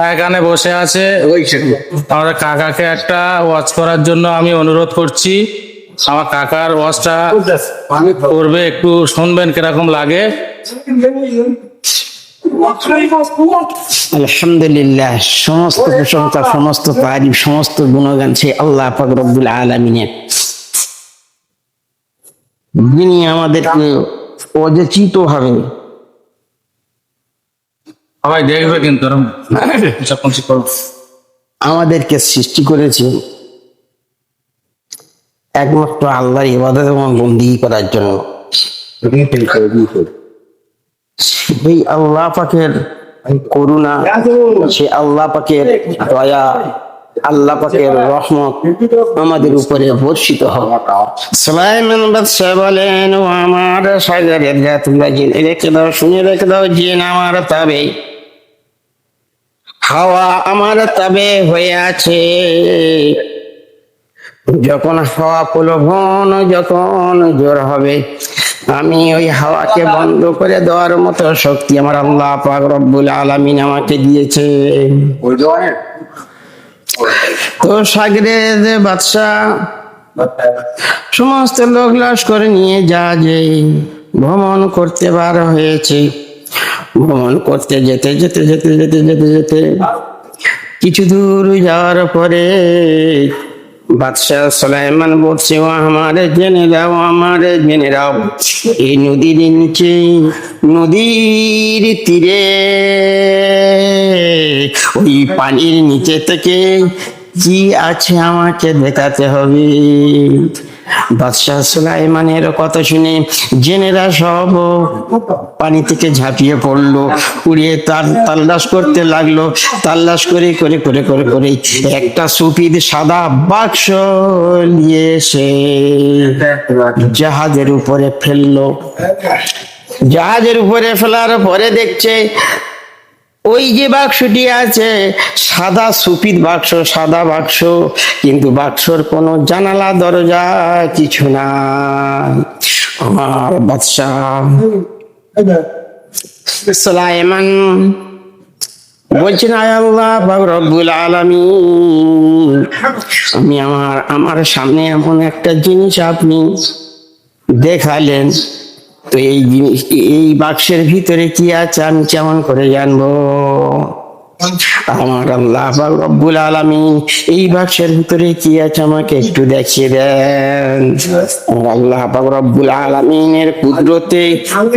এখানে বসে আছে। আমাদের কাকাকে একটা ওয়াচ করার জন্য আমি অনুরোধ করছি। আমার কাকার ওয়াচটা করবে, একটু শুনবেন কিরকম লাগে। আলহামদুলিল্লাহ, সমস্ত প্রশংসা, সমস্ত তারিফ, সমস্ত গুণগান সেই আল্লাহ পাক রব্বুল আলামিনের, যিনি আমাদেরকে অযাচিত ভাবে সবাই দেখবে কিন্তু আমাদেরকে সৃষ্টি করেছে একমাত্র আল্লাহর ইবাদত এবং বন্দেগী করার জন্য। সেই আল্লাহ পাকের করুণা, সে আল্লাহ পাকের দয়া, আল্লাহ পাকের রহমত আমাদের উপরে বর্ষিত হোক। সুলাইমান বাদশাহ বলেন, ও আমার সাগরের জাতুল্লাহ, জেনে রেখে দাও, শুনে রেখে দাও, জিন আমার তাবে, হাওয়া আমার তাবে হয়ে আছে। যখন হাওয়া প্রলোভন, যখন জোর হবে, আমি ওই হাওয়াকে বন্ধ করে দেওয়ার মতো শক্তি আমার আল্লাহ পাক রব্বুল আলামিন আমাকে দিয়েছে। তো সাগরের বাদশা সমস্ত লোক লাশ করে নিয়ে জাহাজে ভ্রমণ করতে বার হয়েছে। ভ্রমণ করতে যেতে যেতে যেতে যেতে যেতে যেতে কিছু দূর যাওয়ার পরে বাদশাহ সুলাইমান বলছে, ও আমারে জেনে দাও, আমারে জেনে দাও, এই নদীর নিচে, নদীর তীরে, ওই পানির নিচে থেকে কি আছে আমাকে দেখাতে হবে। বাদশাহ সুলাইমানের কথা শুনে জেনেরা সব পানি থেকে ঝাঁপিয়ে পড়লো, উড়িয়ে তাল্লাশ করতে লাগলো। তাল্লাশ করে করে করে করে করে একটা সুফিদ সাদা বাক্স নিয়ে এসে জাহাজের উপরে ফেললো। জাহাজের উপরে ফেলার পরে দেখছে ওই যে বাক্সটি আছে সাদা সুফিদ বাক্স, সাদা বাক্স, কিন্তু বাক্সর কোনো জানালা দরজা কিছু নাই। আমার বাদশাহ সুলাইমান বলছেন, আয় আল্লাহ পাক রব্বুল আলামিন, আমি আমার সামনে এমন একটা জিনিস আপনি দেখালেন, তো এই জিনিস, এই বাক্সের ভিতরে কি আছে আমি কেমন করে জানবো? আমার আল্লাহ পাক রব্বুল আলামিন এই বাক্সের ভিতরে কি আছে আমাকে একটু দেখিয়ে দেন। আল্লাহ পাক রব্বুল আলামিনের কুদরতে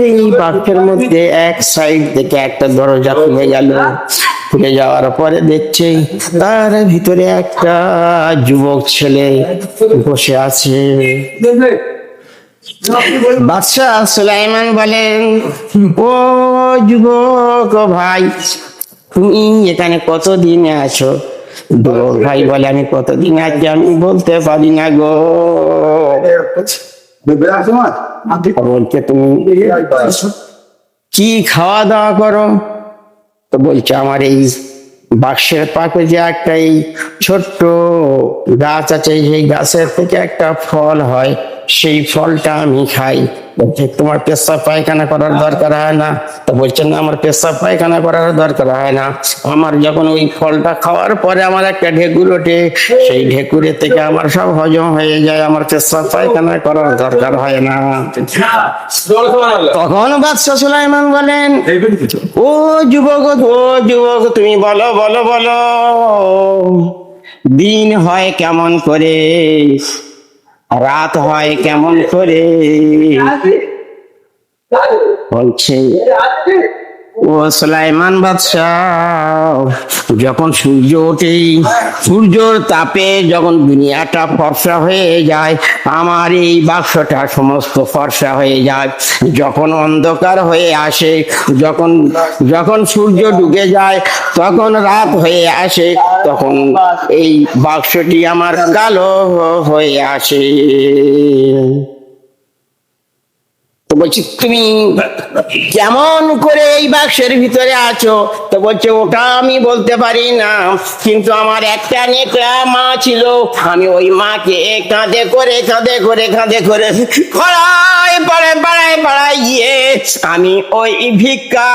এই বাক্সের মধ্যে এক সাইড থেকে একটা দরজা খুলে গেল। খুলে যাওয়ার পরে দেখছে তার ভিতরে একটা যুবক ছেলে বসে আছে। বাদশাহ সুলাইমান বলেন, ও যুবক ভাই, তুমি এখানে কতদিন আছো? যুবক ভাই বলে, আমি কতদিন আছি আমি বলতে পারি না গো। বলছে, তুমি কি খাওয়া দাওয়া করো? তো বলছে, আমার এই বাক্সের পাশে যে একটা এই ছোট্ট গাছ আছে, সেই গাছের থেকে একটা ফল হয়, সেই ফলটা আমি খাই। বলছে, তোমার পেশাব পায়খানা করার দরকার হয় না? তো বলছে, না, আমার পেশাব পায়খানা করার দরকার হয় না। আমার যখন ওই ফলটা খাওয়ার পরে আমার একটা ঢেকুর ওঠে, সেই ঢেকুরের থেকে আমার সব হজম হয়ে যায়, আমার পেশাব পায়খানা করার দরকার হয় না। তখন বাদশাহ সুলাইমান বলেন, ও যুবক, ও যুবক, তুমি বলো বলো বলো, দিন হয় কেমন করে, রাত হয় কেমন করে? বলছে, ও সুলাইমান বাদশাহ, যখন সূর্য ওঠে, সূর্যর তাপে যখন দুনিয়াটা ফর্সা হয়ে যায়, আমার এই বাক্সটা সমস্ত ফর্সা হয়ে যায়। যখন অন্ধকার হয়ে আসে, যখন যখন সূর্য ডুবে যায়, তখন রাত হয়ে আসে, তখন এই বাক্সটি আমার কালো হয়ে আসে। তো বলছি, তুমি কেমন করে এই বাক্সের ভিতরে আছো? তো বলছে, ওটা আমি বলতে পারি না, কিন্তু আমার একটা নেকড়া মা ছিল, আমি ওই মাকে কাঁধে করে কাঁধে করে কাঁধে করে পাড়ায় পাড়ায় পাড়ায় পাড়ায় গিয়ে আমি ওই ভিক্ষা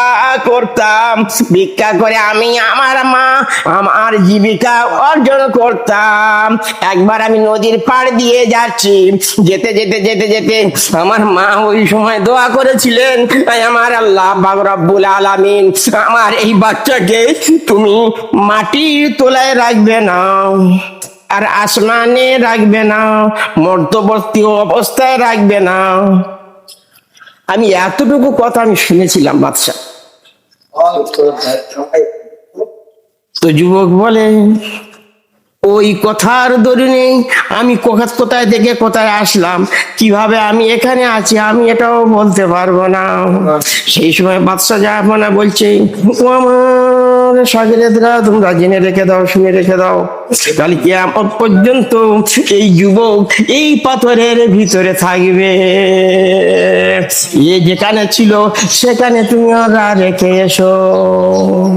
করতাম। ভিক্ষা করে আমি আমার মা আমার জীবিকা অর্জন করতাম। একবার আমি নদীর পাড় দিয়ে যাচ্ছি, যেতে যেতে যেতে যেতে আমার মা ওই সময় দোয়া করেছিলেন, "আয় আমার আল্লাহ পাক রব্বুল আলামিন, আমার এই বাচ্চাকে তুমি মাটির তলায় রাখবে না, আর আসমানে রাখবে না, মধ্যবর্তী অবস্থায় রাখবে না।" আমি এতটুকু কথা আমি শুনেছিলাম বাদশাহ। তো যুবক বলে, ওই কথার দরুনে আমি কোথায় থেকে কোথায় আসলাম, কিভাবে আমি এখানে আছি আমি এটাও বলতে পারবো না। সেই সময় বাদশাহ জাহাপনা বলছে, "ও আমার শাগিরেদরা, তোমরা জেনে রেখে দাও, শুনে রেখে দাও, কাল কিয়ামত পর্যন্ত এই যুবক এই পাথরের ভিতরে থাকবে। এ যেখানে ছিল সেখানে তুমি ওরা রেখে এসো।"